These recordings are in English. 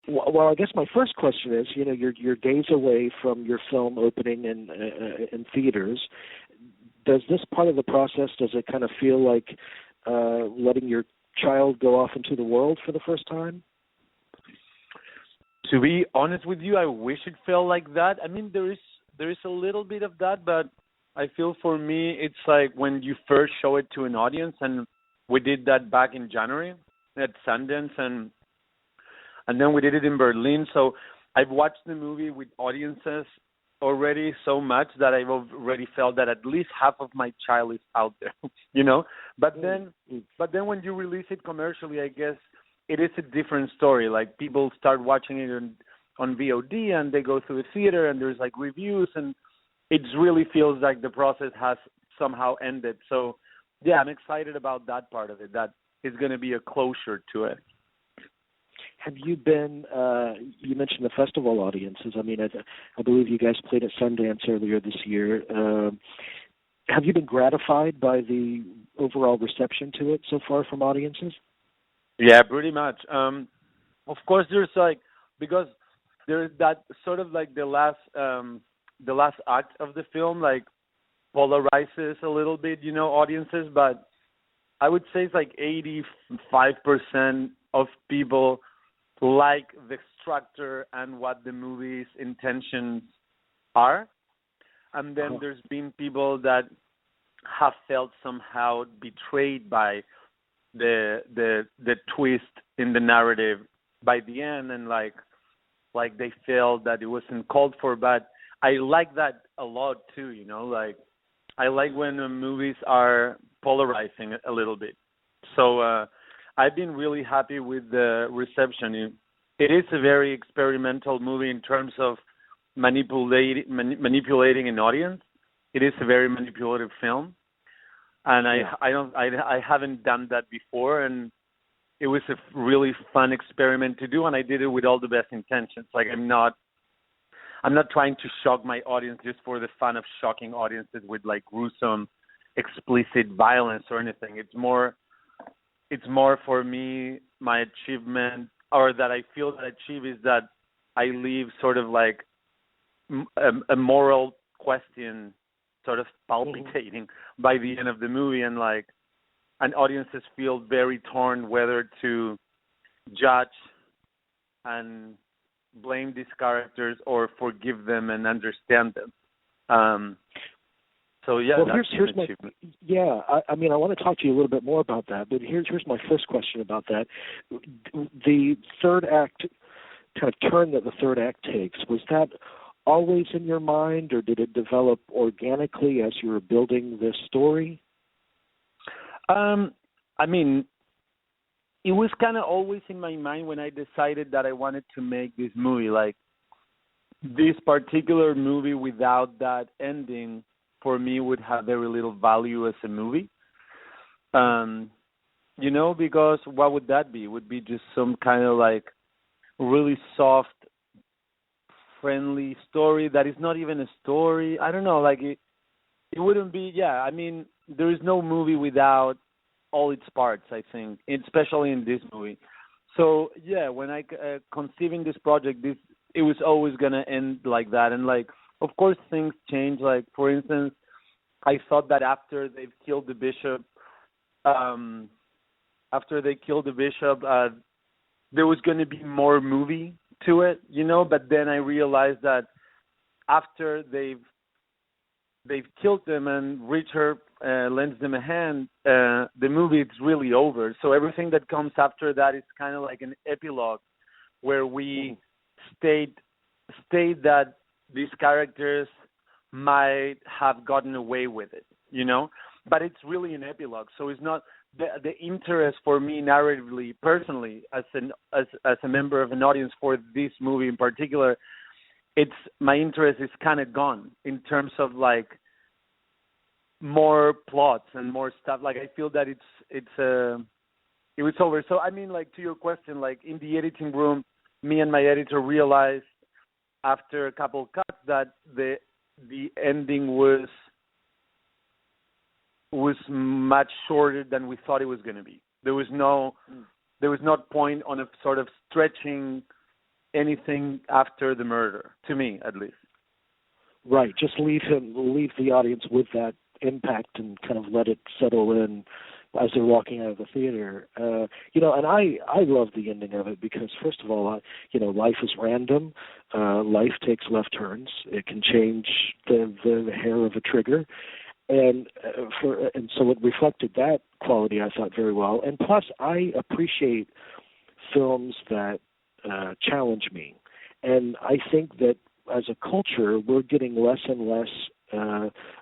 Well, I guess my first question is, you're days away from your film opening in theaters. Does this part of the process, does it kind of feel like letting your child go off into the world for the first time? To be honest with you, I wish it felt like that. I mean, there is a little bit of that, but I feel for me, it's like when you first show it to an audience, and we did that back in January at Sundance, and then we did it in Berlin. So I've watched the movie with audiences already so much that I've already felt that at least half of my child is out there, But then when you release it commercially, I guess it is a different story. Like, people start watching it on VOD, and they go through the theater, and there's like reviews, and it really feels like the process has somehow ended. So yeah, I'm excited about that part of it. That is going to be a closure to it. Have you been, you mentioned the festival audiences. I mean, I believe you guys played at Sundance earlier this year. Have you been gratified by the overall reception to it so far from audiences? Yeah, pretty much. Of course, because there's that sort of like the last act of the film, like, polarizes a little bit, audiences, but I would say it's like 85% of people like the structure and what the movie's intentions are. And then there's been people that have felt somehow betrayed by the twist in the narrative by the end, and like they felt that it wasn't called for. But I like that a lot too, like, I like when movies are polarizing a little bit. So I've been really happy with the reception. It is a very experimental movie in terms of manipulating an audience. It is a very manipulative film, and I haven't done that before, and it was a really fun experiment to do, and I did it with all the best intentions. Like, I'm not trying to shock my audience just for the fun of shocking audiences with like gruesome, explicit violence or anything. It's more for me, my achievement, or that I feel that I achieve, is that I leave sort of like a moral question sort of palpitating by the end of the movie, and audiences feel very torn whether to judge and blame these characters or forgive them and understand them. So yeah, well, that's here's an achievement. I mean, I want to talk to you a little bit more about that, but here's my first question about that. The third act, kind of turn that the third act takes, was that always in your mind, or did it develop organically as you were building this story? I mean, it was kind of always in my mind when I decided that I wanted to make this movie. Like, this particular movie without that ending, for me, would have very little value as a movie. Because what would that be? It would be just some kind of like really soft, friendly story that is not even a story. I don't know, like it wouldn't be, I mean, there is no movie without all its parts, I think, especially in this movie. So, when I conceiving this project, it was always going to end like that. And, like, of course, things change. Like, for instance, I thought that after they've killed the bishop, there was going to be more movie to it, but then I realized that after they've killed them and Richard lends them a hand, the movie is really over. So everything that comes after that is kind of like an epilogue where we state that these characters might have gotten away with it, but it's really an epilogue. So it's not the interest for me narratively, personally, as a member of an audience for this movie in particular. It's my interest is kind of gone in terms of like more plots and more stuff. Like, I feel that it was over. So I mean, like, to your question, like, in the editing room, me and my editor realized after a couple of cuts that the ending was much shorter than we thought it was going to be. There was no point on a sort of stretching anything after the murder, to me at least. Right. Just leave the audience with that impact and kind of let it settle in as they're walking out of the theater. And I love the ending of it because, first of all, life is random. Life takes left turns. It can change the hair of a trigger. And so it reflected that quality, I thought, very well. And plus, I appreciate films that challenge me. And I think that as a culture, we're getting less and less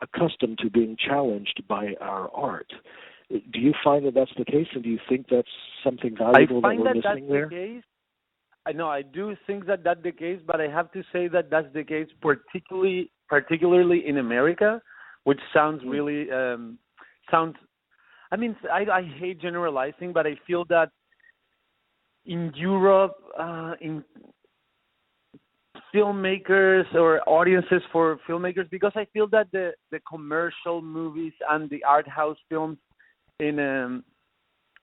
accustomed to being challenged by our art. Do you find that that's the case, and do you think that's something valuable that we're missing there? The case. I do think that that's the case, but I have to say that that's the case particularly in America, which sounds really sounds. I mean, I hate generalizing, but I feel that in Europe, in filmmakers or audiences for filmmakers, because I feel that the commercial movies and the art house films in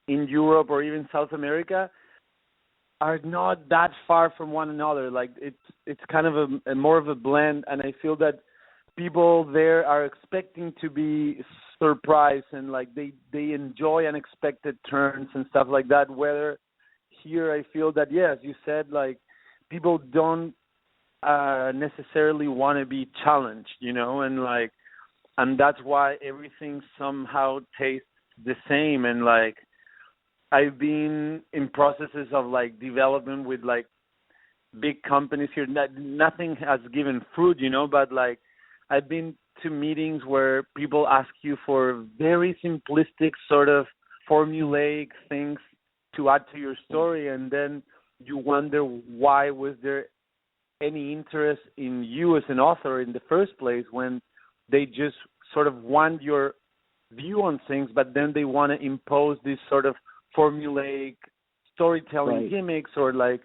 Europe or even South America are not that far from one another. Like it's kind of a more of a blend, and I feel that people there are expecting to be surprised and like they enjoy unexpected turns and stuff like that. Whether here I feel that, yeah, as you said, like people don't necessarily want to be challenged, and that's why everything somehow tastes the same. And like I've been in processes of like development with like big companies here. Nothing has given fruit, but like I've been to meetings where people ask you for very simplistic sort of formulaic things to add to your story, and then you wonder why was there any interest in you as an author in the first place when they just sort of want your view on things, but then they want to impose this sort of formulaic storytelling gimmicks or like,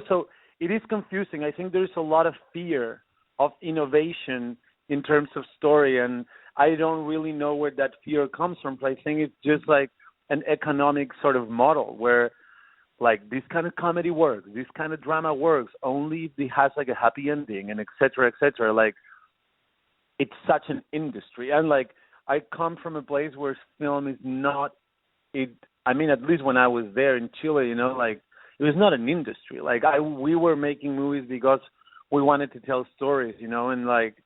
so it is confusing. I think there's a lot of fear of innovation in terms of story, and I don't really know where that fear comes from. I think it's just like an economic sort of model where like this kind of comedy works, this kind of drama works only if it has like a happy ending and et cetera, et cetera. Like it's such an industry. And like I come from a place where film is not it. I mean, at least when I was there in Chile, like it was not an industry. Like we were making movies because we wanted to tell stories, and like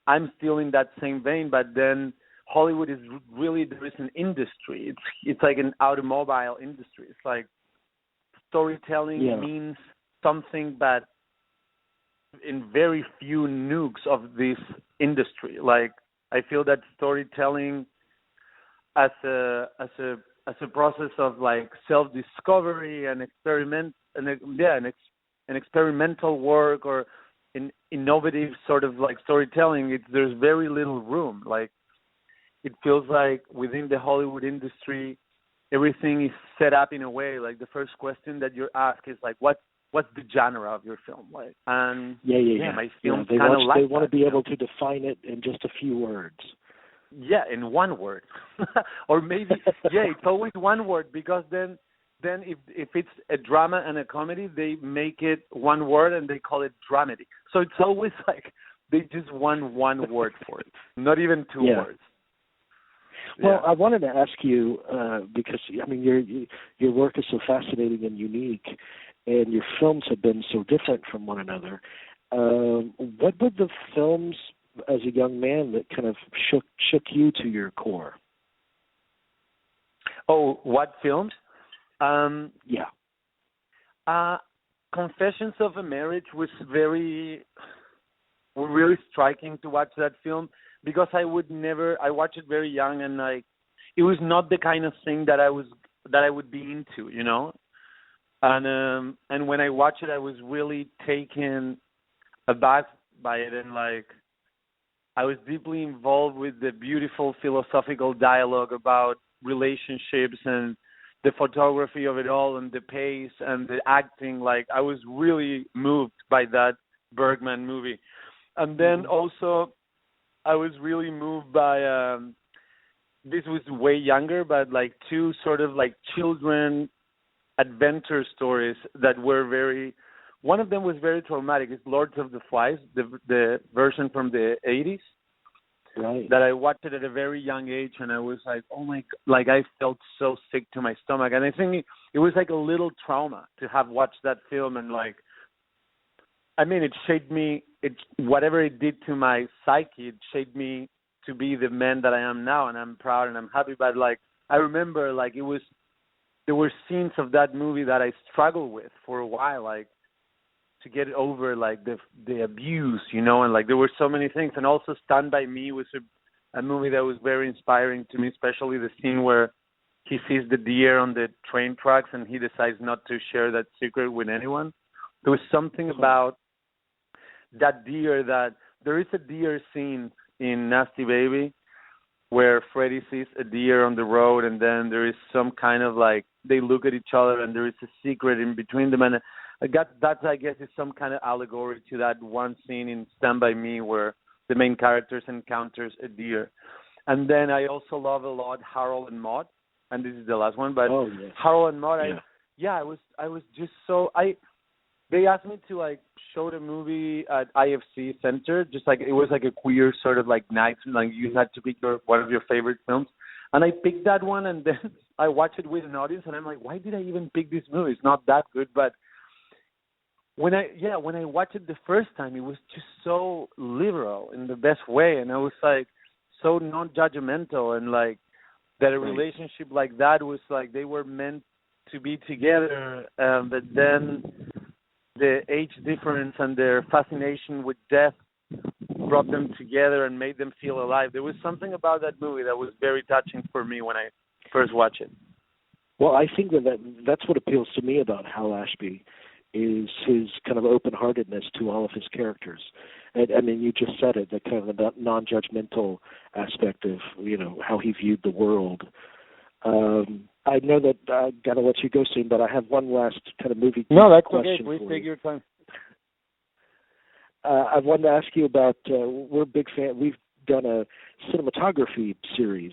I'm still in that same vein, but then Hollywood is really, there is an industry. It's like an automobile industry. It's like storytelling means something, but in very few nukes of this industry. Like I feel that storytelling as a process of like self-discovery and an experimental work or an innovative sort of like storytelling, there's very little room. Like it feels like within the Hollywood industry, everything is set up in a way like the first question that you're asked is like, what's the genre of your film? Like, and my film they want to be able to define it in just a few words. Yeah, in one word, or maybe it's always one word, because then if it's a drama and a comedy, they make it one word and they call it dramedy. So it's always like they just want one word for it, not even two words. Well, I wanted to ask you because I mean your work is so fascinating and unique, and your films have been so different from one another. What were the films as a young man that kind of shook you to your core? Oh, what films? Confessions of a Marriage was really striking to watch that film, because I watched it very young, and like it was not the kind of thing that I would be into, and when I watched it, I was really taken aback by it, and like I was deeply involved with the beautiful philosophical dialogue about relationships and the photography of it all and the pace and the acting. Like I was really moved by that Bergman movie. And then also I was really moved by this was way younger, but like two sort of like children adventure stories that were very one of them was very traumatic. It's Lords of the Flies, the version from the 80s. Right. That I watched it at a very young age, and I was like, oh my, like I felt so sick to my stomach, and I think it was like a little trauma to have watched that film, and like, I mean, it shaped me. Whatever it did to my psyche, it shaped me to be the man that I am now, and I'm proud and I'm happy. But like, I remember like there were scenes of that movie that I struggled with for a while, like, to get over like the abuse, you know, and like there were so many things. And also Stand By Me was a movie that was very inspiring to me, especially the scene where he sees the deer on the train tracks and he decides not to share that secret with anyone. There was something about that deer that there is a deer scene in Nasty Baby where Freddy sees a deer on the road, and then there is some kind of like they look at each other and there is a secret in between them, and that I guess is some kind of allegory to that one scene in Stand By Me where the main characters encounters a deer. And then I also love a lot Harold and Maude, and this is the last one, but Harold and Maude, I was just so they asked me to like show the movie at IFC Center, just like it was like a queer sort of like night, like you had to pick one of your favorite films, and I picked that one, and then I watched it with an audience, and I'm like, why did I even pick this movie? It's not that good, but when I watched it the first time, it was just so liberal in the best way, and I was like so non-judgmental, and like that a relationship like that was like they were meant to be together, but then the age difference and their fascination with death brought them together and made them feel alive. There was something about that movie that was very touching for me when I first watched it. Well, I think that's what appeals to me about Hal Ashby, is his kind of open-heartedness to all of his characters. And I mean, you just said it, the kind of the non-judgmental aspect of, you know, how he viewed the world. I know that I've got to let you go soon, but I have one last kind of movie question. No, that's okay. Please take your time. I wanted to ask you about, we're a big fan. We've done a cinematography series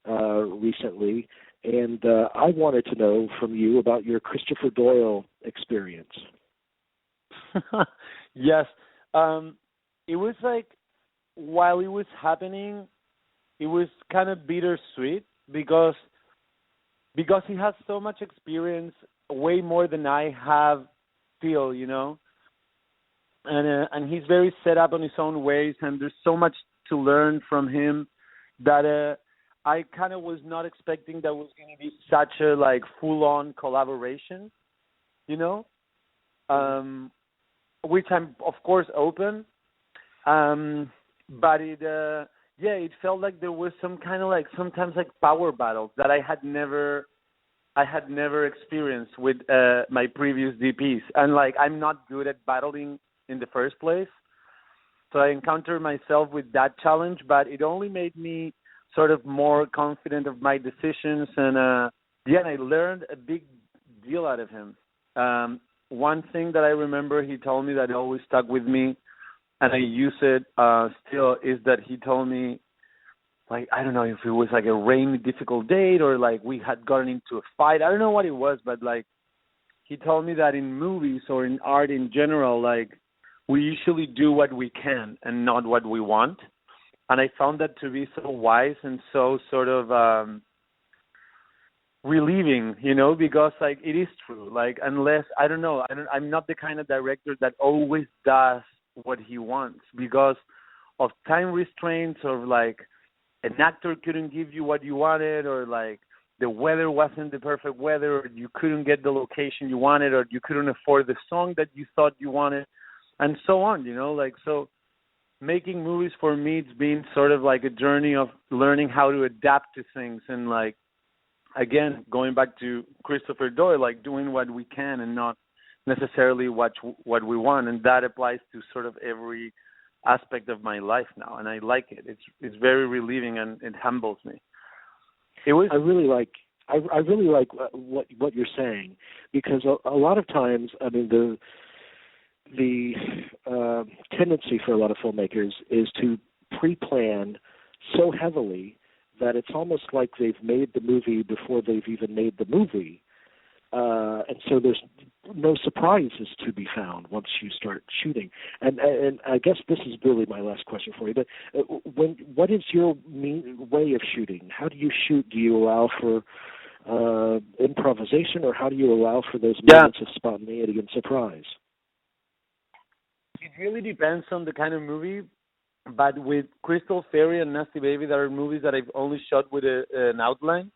recently, and I wanted to know from you about your Christopher Doyle experience. Yes. It was like, while it was happening, it was kind of bittersweet because he has so much experience, way more than I have feel, you know. And he's very set up on his own ways, and there's so much to learn from him that I kind of was not expecting that was going to be such a like full-on collaboration, you know, which I'm of course open, but it felt like there was some kind of like sometimes like power battles that I had never experienced with my previous DPs, and like I'm not good at battling in the first place, so I encountered myself with that challenge, but it only made me sort of more confident of my decisions, and I learned a big deal out of him. One thing that I remember he told me that always stuck with me, and I use it still, is that he told me, like, I don't know if it was like a rainy, difficult date or like we had gotten into a fight. I don't know what it was, but like he told me that in movies or in art in general, like we usually do what we can and not what we want. And I found that to be so wise and so sort of relieving, you know, because like it is true. Like unless I'm not the kind of director that always does what he wants because of time restraints, or like an actor couldn't give you what you wanted, or like the weather wasn't the perfect weather, or you couldn't get the location you wanted, or you couldn't afford the song that you thought you wanted, and so on, you know, like, so making movies for me, it's been sort of like a journey of learning how to adapt to things, and like, again, going back to Christopher Doyle, like doing what we can and not necessarily what we want, and that applies to sort of every aspect of my life now, and I like it. It's very relieving, and it humbles me. I really like what you're saying, because a lot of times, I mean, the tendency for a lot of filmmakers is to pre-plan so heavily that it's almost like they've made the movie before they've even made the movie. and so there's no surprises to be found once you start shooting. And I guess this is really my last question for you. But what is your way of shooting? How do you shoot? Do you allow for improvisation, or how do you allow for those moments of spontaneity and surprise? It really depends on the kind of movie. But with Crystal Fairy and Nasty Baby, that are movies that I've only shot with an outline,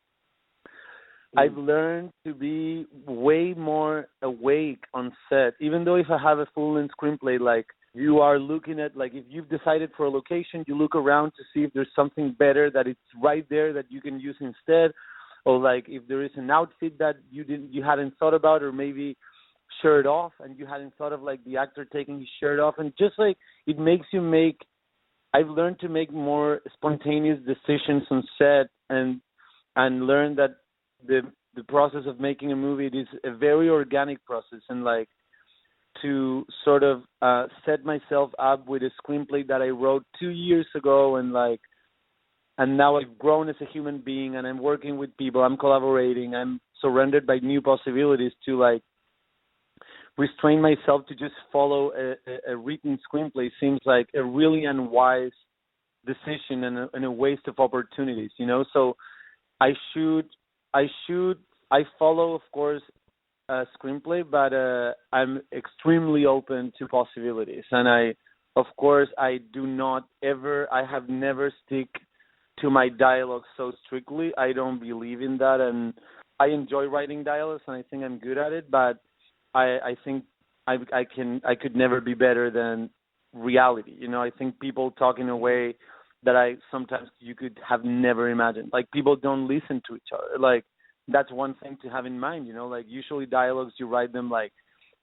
I've learned to be way more awake on set. Even though if I have a full-length screenplay, like you are looking at, like if you've decided for a location, you look around to see if there's something better that it's right there that you can use instead, or like if there is an outfit that you hadn't thought about, or maybe shirt off and you hadn't thought of, like the actor taking his shirt off, and just like it makes you make. I've learned to make more spontaneous decisions on set, and learn that the process of making a movie, it is a very organic process, and like to sort of set myself up with a screenplay that I wrote 2 years ago, and now I've grown as a human being, and I'm working with people, I'm collaborating, I'm surrounded by new possibilities to like restrain myself to just follow a written screenplay seems like a really unwise decision and a waste of opportunities, you know. So I follow, of course, a screenplay, but I'm extremely open to possibilities. And I have never stick to my dialogue so strictly. I don't believe in that, and I enjoy writing dialogues, and I think I'm good at it, but I think I could never be better than reality. You know, I think people talk in a way that sometimes you could have never imagined. Like people don't listen to each other. Like that's one thing to have in mind. You know, like usually dialogues you write them like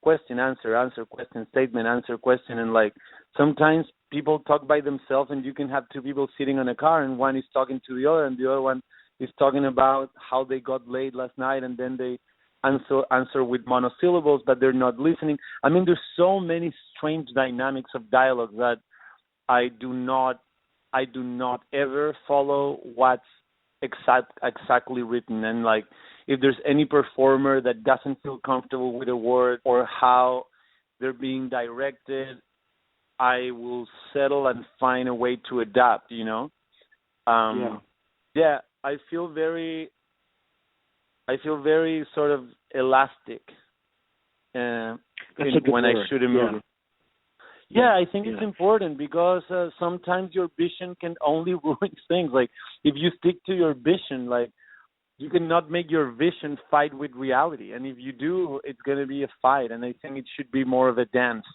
question, answer, answer, question, statement, answer, question, and like sometimes people talk by themselves, and you can have two people sitting in a car, and one is talking to the other, and the other one is talking about how they got laid last night, and then they answer with monosyllables, but they're not listening. I mean, there's so many strange dynamics of dialogue that I do not ever follow what's exactly written. And like, if there's any performer that doesn't feel comfortable with a word or how they're being directed, I will settle and find a way to adapt. You know, I feel very sort of elastic when I shoot a movie. Yeah, I think it's important because sometimes your vision can only ruin things. Like if you stick to your vision, like you cannot make your vision fight with reality. And if you do, it's going to be a fight. And I think it should be more of a dance.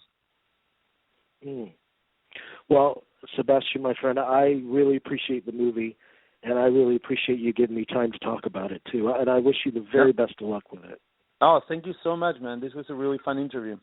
Well, Sebastian, my friend, I really appreciate the movie. And I really appreciate you giving me time to talk about it, too. And I wish you the very best of luck with it. Oh, thank you so much, man. This was a really fun interview.